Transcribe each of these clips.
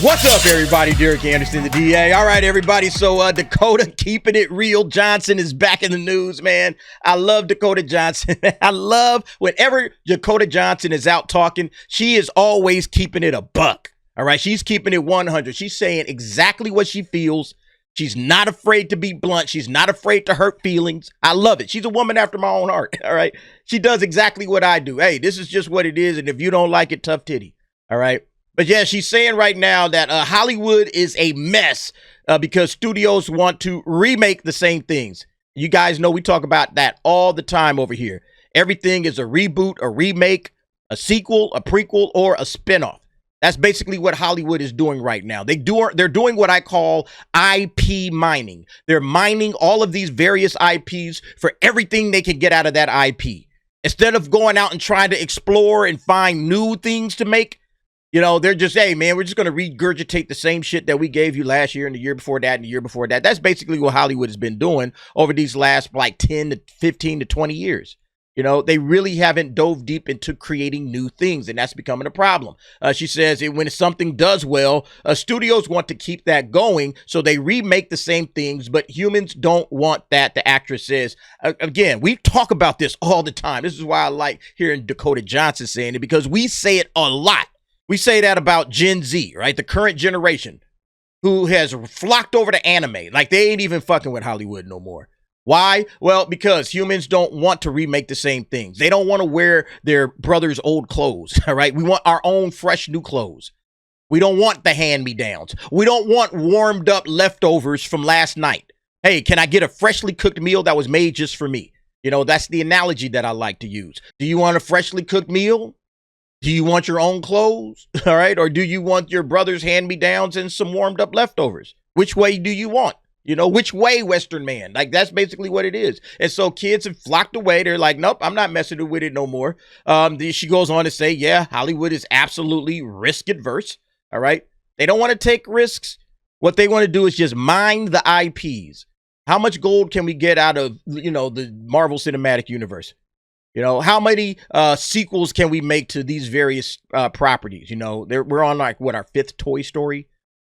What's up, everybody? Derek Anderson, the DA. All right, everybody. So Dakota keeping it real Johnson is back in the news, man. I love Dakota Johnson. I love whenever Dakota Johnson is out talking, she is always keeping it a buck. All right, she's keeping it 100. She's saying exactly what she feels. She's not afraid to be blunt. She's not afraid to hurt feelings. I love it. She's a woman after my own heart. All right, she does exactly what I do. Hey, this is just what it is, and if you don't like it, tough titty. All right. But yeah, she's saying right now that Hollywood is a mess because studios want to remake the same things. You guys know we talk about that all the time over here. Everything is a reboot, a remake, a sequel, a prequel, or a spinoff. That's basically what Hollywood is doing right now. They're doing what I call IP mining. They're mining all of these various IPs for everything they can get out of that IP. Instead of going out and trying to explore and find new things to make, you know, they're just, hey, man, we're just going to regurgitate the same shit that we gave you last year and the year before that and the year before that. That's basically what Hollywood has been doing over these last like 10 to 15 to 20 years. You know, they really haven't dove deep into creating new things, and that's becoming a problem. She says when something does well, studios want to keep that going, so they remake the same things, but humans don't want that, the actress says. Again, we talk about this all the time. This is why I like hearing Dakota Johnson saying it, because we say it a lot. We say that about Gen Z, right? The current generation who has flocked over to anime. Like they ain't even fucking with Hollywood no more. Why? Well, because humans don't want to remake the same things. They don't want to wear their brother's old clothes, all right? We want our own fresh new clothes. We don't want the hand-me-downs. We don't want warmed up leftovers from last night. Hey, can I get a freshly cooked meal that was made just for me? You know, that's the analogy that I like to use. Do you want a freshly cooked meal? Do you want your own clothes? All right. Or do you want your brother's hand-me-downs and some warmed up leftovers? Which way do you want? You know, which way, Western man? Like, that's basically what it is. And so kids have flocked away. They're like, nope, I'm not messing with it no more. She goes on to say, yeah, Hollywood is absolutely risk adverse. All right. They don't want to take risks. What they want to do is just mine the IPs. How much gold can we get out of, you know, the Marvel Cinematic Universe? You know, how many sequels can we make to these various properties? You know, we're on like, what, our 5th Toy Story?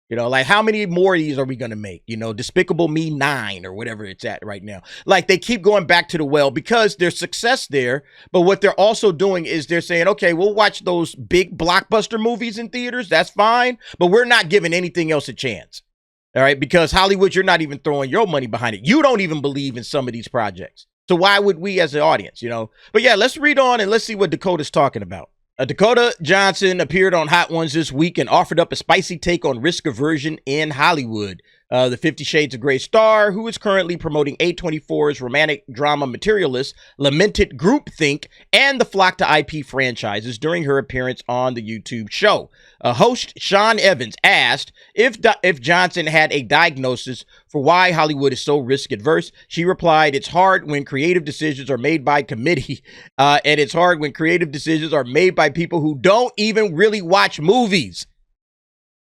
You know, like how many more of these are we going to make? You know, Despicable Me 9 or whatever it's at right now. Like they keep going back to the well because there's success there. But what they're also doing is they're saying, okay, we'll watch those big blockbuster movies in theaters. That's fine. But we're not giving anything else a chance. All right. Because Hollywood, you're not even throwing your money behind it. You don't even believe in some of these projects. So why would we as an audience, you know? But yeah, let's read on and let's see what Dakota's talking about. Dakota Johnson appeared on Hot Ones this week and offered up a spicy take on risk aversion in Hollywood. The 50 Shades of Grey star, who is currently promoting A24's romantic drama Materialist, lamented groupthink and the flock to IP franchises during her appearance on the YouTube show. Host Sean Evans asked if Johnson had a diagnosis for why Hollywood is so risk adverse. She replied, "It's hard when creative decisions are made by committee, and it's hard when creative decisions are made by people who don't even really watch movies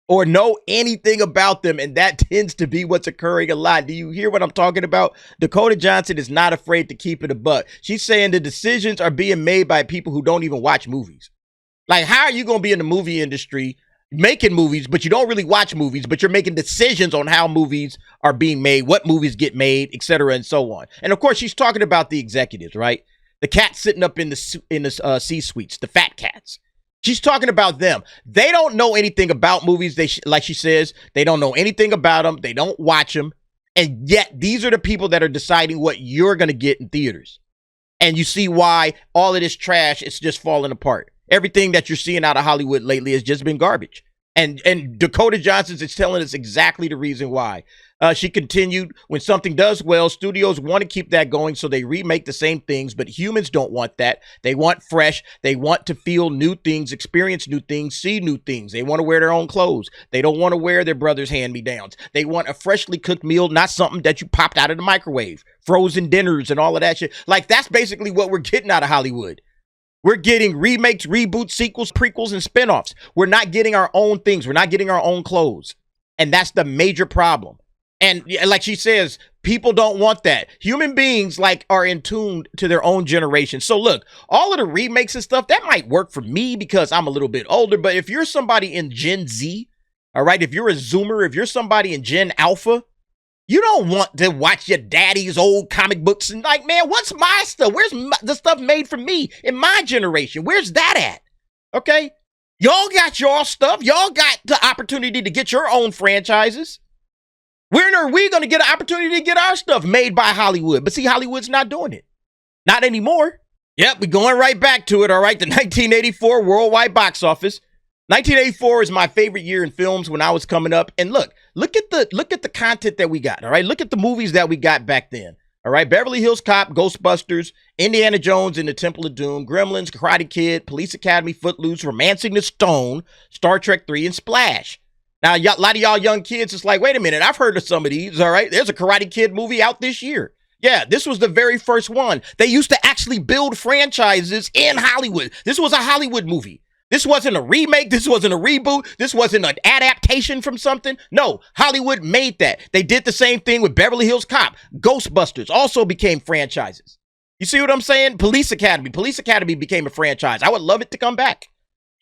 or know anything about them, and that tends to be what's occurring a lot." Do you hear what I'm talking about? Dakota Johnson is not afraid to keep it a buck. She's saying the decisions are being made by people who don't even watch movies. Like, how are you going to be in the movie industry making movies, but you don't really watch movies, but you're making decisions on how movies are being made, what movies get made, etc., and so on? And of course, she's talking about the executives, right? The cats sitting up in the C-suites, the fat cats. She's talking about them. They don't know anything about movies. Like she says, they don't know anything about them. They don't watch them. And yet these are the people that are deciding what you're going to get in theaters. And you see why all of this trash is just falling apart. Everything that you're seeing out of Hollywood lately has just been garbage. And Dakota Johnson is telling us exactly the reason why. She continued, when something does well, studios want to keep that going, so they remake the same things, but humans don't want that. They want fresh. They want to feel new things, experience new things, see new things. They want to wear their own clothes. They don't want to wear their brother's hand-me-downs. They want a freshly cooked meal, not something that you popped out of the microwave. Frozen dinners and all of that shit. Like, that's basically what we're getting out of Hollywood. We're getting remakes, reboots, sequels, prequels, and spinoffs. We're not getting our own things. We're not getting our own clothes. And that's the major problem. And like she says, people don't want that. Human beings like are in tune to their own generation. So look, all of the remakes and stuff, that might work for me because I'm a little bit older. But if you're somebody in Gen Z, All right. If you're a Zoomer, if you're somebody in Gen Alpha, you don't want to watch your daddy's old comic books and like, man, what's my stuff? Where's the stuff made for me in my generation? Where's that at? Okay. Y'all got your stuff. Y'all got the opportunity to get your own franchises. When are we going to get an opportunity to get our stuff made by Hollywood? But see, Hollywood's not doing it. Not anymore. Yep, we're going right back to it, all right? The 1984 worldwide box office. 1984 is my favorite year in films when I was coming up. And look at the content that we got, all right? Look at the movies that we got back then, all right? Beverly Hills Cop, Ghostbusters, Indiana Jones and the Temple of Doom, Gremlins, Karate Kid, Police Academy, Footloose, Romancing the Stone, Star Trek 3, and Splash. Now, a lot of y'all young kids is like, wait a minute, I've heard of some of these, all right? There's a Karate Kid movie out this year. Yeah, this was the very first one. They used to actually build franchises in Hollywood. This was a Hollywood movie. This wasn't a remake. This wasn't a reboot. This wasn't an adaptation from something. No, Hollywood made that. They did the same thing with Beverly Hills Cop. Ghostbusters also became franchises. You see what I'm saying? Police Academy. Police Academy became a franchise. I would love it to come back.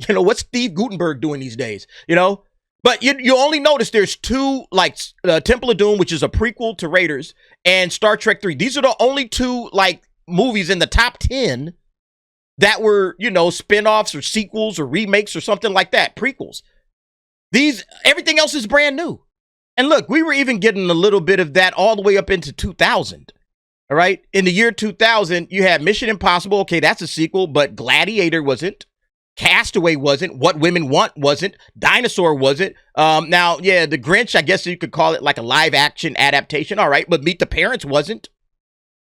You know, what's Steve Guttenberg doing these days? You know? But you only notice there's two, like Temple of Doom, which is a prequel to Raiders, and Star Trek 3. These are the only two, like, movies in the top 10 that were, you know, spinoffs or sequels or remakes or something like that, prequels. Everything else is brand new. And look, we were even getting a little bit of that all the way up into 2000. All right. In the year 2000, you had Mission Impossible. Okay, that's a sequel, but Gladiator wasn't. Castaway wasn't. What Women Want wasn't. Dinosaur wasn't. Now, yeah, The Grinch, I guess you could call it like a live action adaptation. All right. But Meet the Parents wasn't.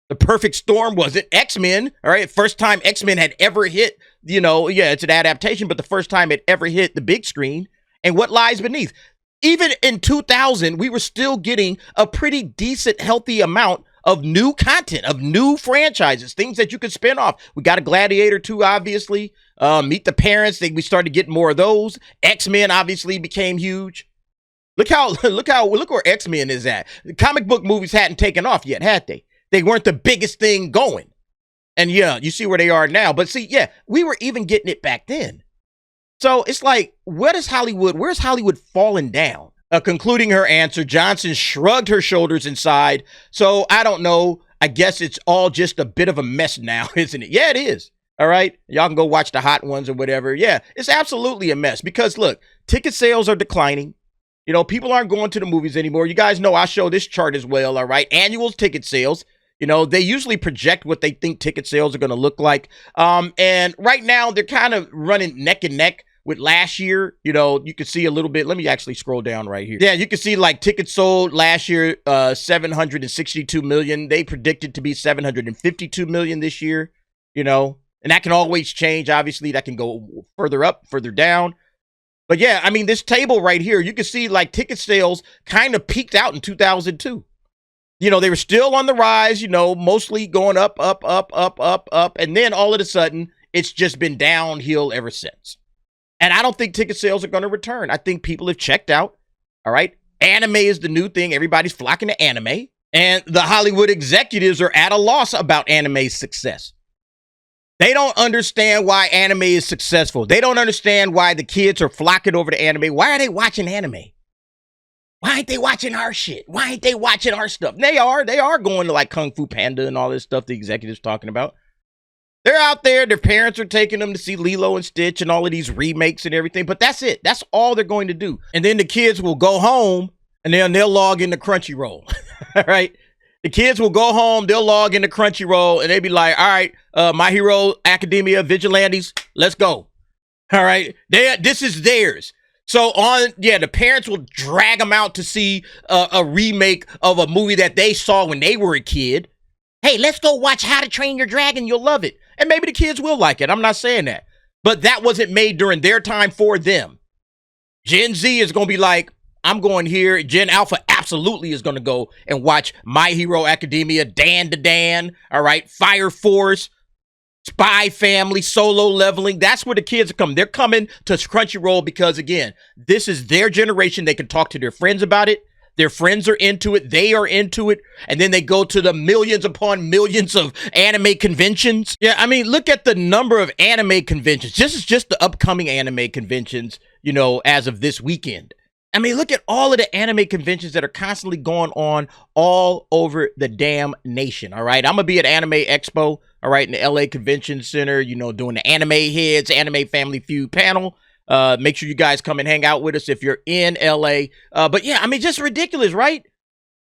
The Perfect Storm wasn't. X-Men, all right, first time X-Men had ever hit, you know, yeah, it's an adaptation, but the first time it ever hit the big screen. And What Lies Beneath. Even in 2000, we were still getting a pretty decent, healthy amount of new content, of new franchises, things that you could spin off. We got a Gladiator 2, obviously. Meet the Parents, we started getting more of those. X-Men obviously became huge. Look where X-Men is at. The comic book movies hadn't taken off yet, had they? They weren't the biggest thing going. And yeah, you see where they are now. But see, yeah, we were even getting it back then. So it's like, where's Hollywood falling down? Concluding her answer, Johnson shrugged her shoulders and sighed. So I don't know. I guess it's all just a bit of a mess now, isn't it? Yeah, it is. All right. Y'all can go watch the hot ones or whatever. Yeah, it's absolutely a mess because look, ticket sales are declining. You know, people aren't going to the movies anymore. You guys know I show this chart as well. All right. Annual ticket sales. You know, they usually project what they think ticket sales are going to look like. And right now they're kind of running neck and neck with last year. You know, you can see a little bit. Let me actually scroll down right here. Yeah, you can see like tickets sold last year, 762 million. They predicted to be 752 million this year, you know, and that can always change. Obviously, that can go further up, further down. But yeah, I mean, this table right here, you can see like ticket sales kind of peaked out in 2002. You know, they were still on the rise, you know, mostly going up. And then all of a sudden, it's just been downhill ever since. And I don't think ticket sales are going to return. I think people have checked out. All right. Anime is the new thing. Everybody's flocking to anime. And the Hollywood executives are at a loss about anime's success. They don't understand why anime is successful. They don't understand why the kids are flocking over to anime. Why are they watching anime? Why ain't they watching our shit? Why ain't they watching our stuff? They are going to like Kung Fu Panda and all this stuff the executives talking about. They're out there. Their parents are taking them to see Lilo and Stitch and all of these remakes and everything. But that's it. That's all they're going to do. And then the kids will go home and then they'll log into Crunchyroll. All right. The kids will go home. They'll log into Crunchyroll and they'll be like, all right, My Hero Academia, Vigilantes, let's go. All right. This is theirs. So the parents will drag them out to see a remake of a movie that they saw when they were a kid. Hey, let's go watch How to Train Your Dragon. You'll love it. And maybe the kids will like it. I'm not saying that. But that wasn't made during their time for them. Gen Z is going to be like, I'm going here. Gen Alpha absolutely is going to go and watch My Hero Academia, Dan to Dan, all right, Fire Force, Spy Family, Solo Leveling. That's where the kids are coming. They're coming to Crunchyroll because, again, this is their generation. They can talk to their friends about it. Their friends are into it. They are into it. And then they go to the millions upon millions of anime conventions. Yeah, I mean, look at the number of anime conventions. This is just the upcoming anime conventions, you know, as of this weekend. I mean, look at all of the anime conventions that are constantly going on all over the damn nation. All right. I'm going to be at Anime Expo, all right, in the LA Convention Center, you know, doing the Anime Heads, Anime Family Feud panel. Make sure you guys come and hang out with us if you're in LA. But yeah, I mean, just ridiculous, right?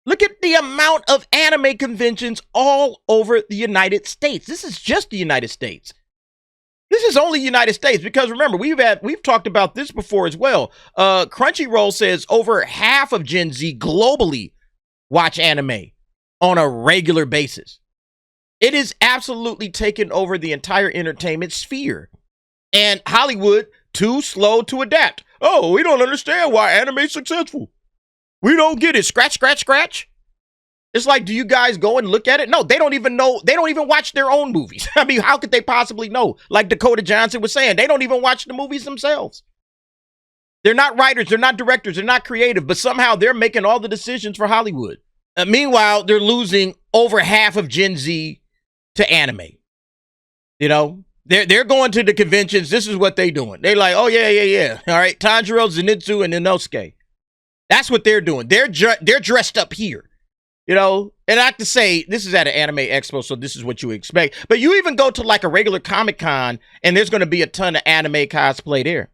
Look at the amount of anime conventions all over the United States. This is just the United States. This is only United States because remember, we've talked about this before as well. Crunchyroll says over half of Gen Z globally watch anime on a regular basis. It is absolutely taken over the entire entertainment sphere. And Hollywood, too slow to adapt. Oh, we don't understand why anime is successful. We don't get it. Scratch, scratch, scratch. It's like, do you guys go and look at it? No, they don't even know. They don't even watch their own movies. I mean, how could they possibly know? Like Dakota Johnson was saying, they don't even watch the movies themselves. They're not writers. They're not directors. They're not creative. But somehow they're making all the decisions for Hollywood. Meanwhile, they're losing over half of Gen Z to anime. You know, they're going to the conventions. This is what they're doing. They're like, oh, yeah. All right, Tanjiro, Zenitsu, and Inosuke. That's what they're doing. They're dressed up here. You know, and I have to say, this is at an anime expo, so this is what you expect. But you even go to like a regular Comic-Con, and there's going to be a ton of anime cosplay there.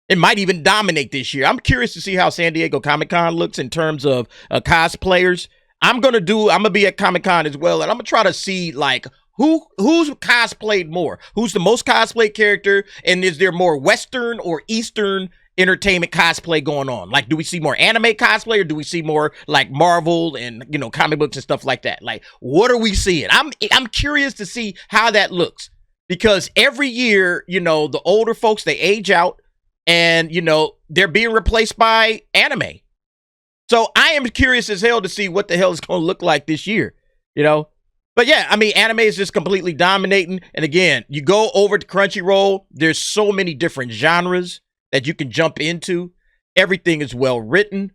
It might even dominate this year. I'm curious to see how San Diego Comic-Con looks in terms of cosplayers. I'm going to be at Comic-Con as well, and I'm going to try to see, like, who's cosplayed more? Who's the most cosplayed character, and is there more Western or Eastern entertainment cosplay going on? Like, do we see more anime cosplay or do we see more like Marvel and, you know, comic books and stuff like that? Like, what are we seeing? I'm curious to see how that looks because every year, you know, the older folks, they age out and, you know, they're being replaced by anime. So I am curious as hell to see what the hell is going to look like this year, you know? But yeah, I mean, anime is just completely dominating. And again, you go over to Crunchyroll, there's so many different genres that you can jump into. Everything is well written.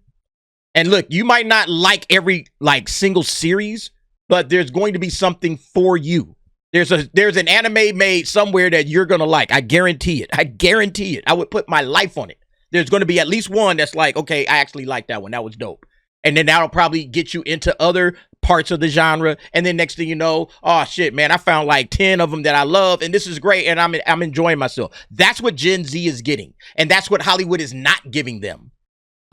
And look, you might not like every single series, but there's going to be something for you. There's an anime made somewhere that you're going to like. I guarantee it. I guarantee it. I would put my life on it. There's going to be at least one that's like, okay, I actually like that one. That was dope. And then that'll probably get you into other parts of the genre. And then next thing you know, oh shit, man, I found like 10 of them that I love. And this is great. And I'm enjoying myself. That's what Gen Z is getting. And that's what Hollywood is not giving them.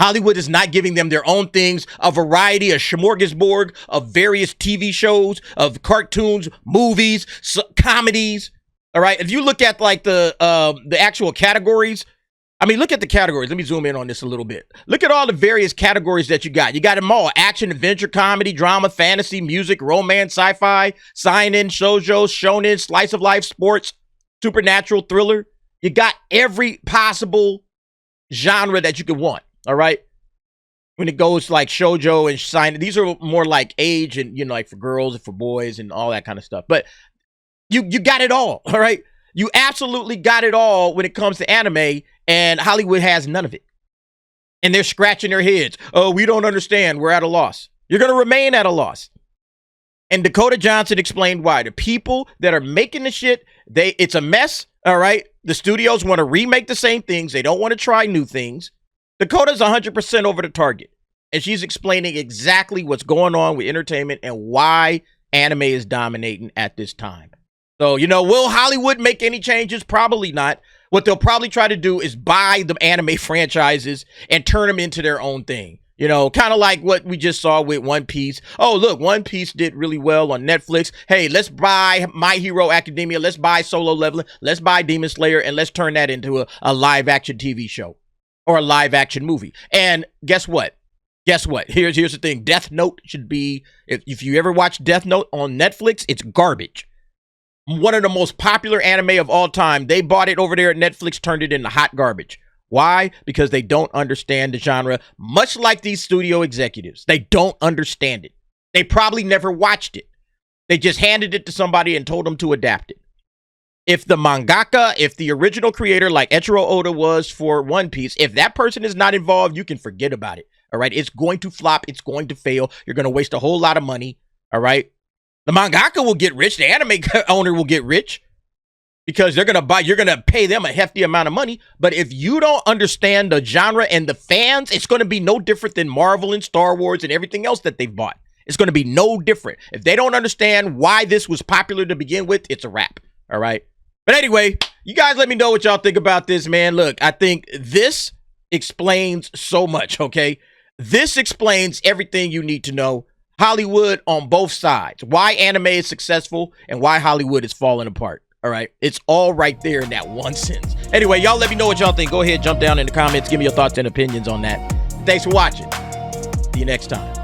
Hollywood is not giving them their own things, a variety, a smorgasbord of various TV shows, of cartoons, movies, comedies. All right. If you look at like the actual categories, I mean, look at the categories. Let me zoom in on this a little bit. Look at all the various categories that you got. You got them all. Action, adventure, comedy, drama, fantasy, music, romance, sci-fi, seinen, shoujo, shonen, slice of life, sports, supernatural, thriller. You got every possible genre that you could want, all right? When it goes like shoujo and seinen, these are more like age and, you know, like for girls and for boys and all that kind of stuff. But you got it all right? You absolutely got it all when it comes to anime. And Hollywood has none of it. And they're scratching their heads. Oh, we don't understand. We're at a loss. You're going to remain at a loss. And Dakota Johnson explained why. The people that are making the shit, it's a mess, all right? The studios want to remake the same things. They don't want to try new things. Dakota's 100% over the target. And she's explaining exactly what's going on with entertainment and why anime is dominating at this time. So, you know, will Hollywood make any changes? Probably not. What they'll probably try to do is buy the anime franchises and turn them into their own thing. You know, kind of like what we just saw with One Piece. Oh, look, One Piece did really well on Netflix. Hey, let's buy My Hero Academia. Let's buy Solo Leveling. Let's buy Demon Slayer. And let's turn that into a live action TV show or a live action movie. And guess what? Guess what? Here's the thing. Death Note should be, if you ever watch Death Note on Netflix, it's garbage. One of the most popular anime of all time. They bought it over there at Netflix, turned it into hot garbage. Why? Because they don't understand the genre, much like these studio executives. They don't understand it. They probably never watched it. They just handed it to somebody and told them to adapt it. If the mangaka, if the original creator like Eiichiro Oda was for One Piece, if that person is not involved, you can forget about it. All right? It's going to flop. It's going to fail. You're going to waste a whole lot of money. All right? The mangaka will get rich. The anime owner will get rich. because they're gonna buy, you're gonna pay them a hefty amount of money. But if you don't understand the genre and the fans, it's gonna be no different than Marvel and Star Wars and everything else that they've bought. It's gonna be no different. If they don't understand why this was popular to begin with, it's a wrap. All right. But anyway, you guys let me know what y'all think about this, man. Look, I think this explains so much, okay? This explains everything you need to know. Hollywood on both sides. Why anime is successful and why Hollywood is falling apart. All right. It's all right there in that one sentence. Anyway, y'all let me know what y'all think. Go ahead, jump down in the comments. Give me your thoughts and opinions on that. Thanks for watching. See you next time.